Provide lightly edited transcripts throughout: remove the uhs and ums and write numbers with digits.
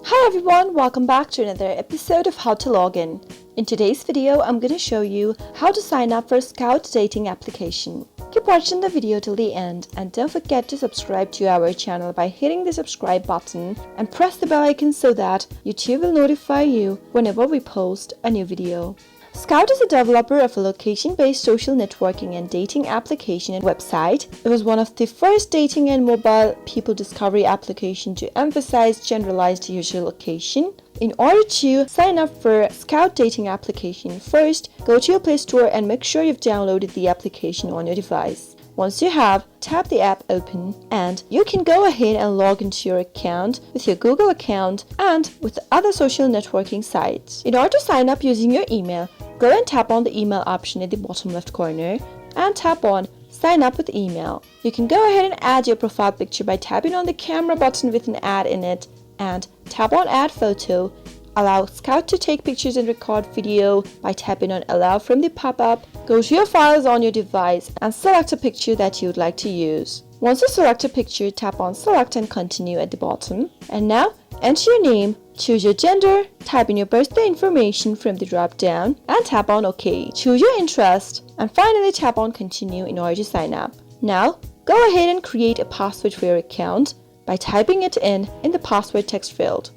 Hi everyone, welcome back to another episode of How to Log In. In today's video, I'm going to show you how to sign up for Skout dating application. Keep watching the video till the end and don't forget to subscribe to our channel by hitting the subscribe button and press the bell icon so that YouTube will notify you whenever we post a new video. Skout is a developer of a location-based social networking and dating application and website. It was one of the first dating and mobile people discovery applications to emphasize generalized user location. In order to sign up for Skout dating application, first go to your Play Store and make sure you've downloaded the application on your device. Once you have, tap the app open and you can go ahead and log into your account with your Google account and with other social networking sites. In order to sign up using your email, go and tap on the email option at the bottom left corner and tap on Sign Up with Email. You can go ahead and add your profile picture by tapping on the camera button with an ad in it and tap on Add Photo. Allow Skout to take pictures and record video by tapping on Allow from the pop-up. Go to your files on your device and select a picture that you would like to use. Once you select a picture, tap on Select and Continue at the bottom. And now, enter your name, choose your gender, type in your birthday information from the drop-down, and tap on OK. Choose your interest, and finally tap on Continue in order to sign up. Now, go ahead and create a password for your account by typing it in the password text field.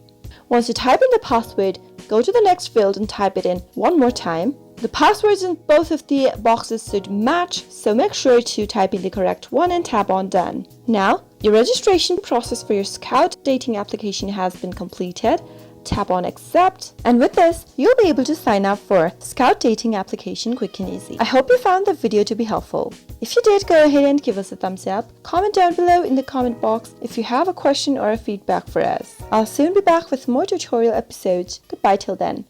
Once you type in the password, go to the next field and type it in one more time. The passwords in both of the boxes should match, so make sure to type in the correct one and tap on Done. Now, your registration process for your Skout dating application has been completed. Tap on Accept, and with this, you'll be able to sign up for Skout dating application quick and easy. I hope you found the video to be helpful. If you did, go ahead and give us a thumbs up. Comment down below in the comment box if you have a question or a feedback for us. I'll soon be back with more tutorial episodes. Goodbye till then.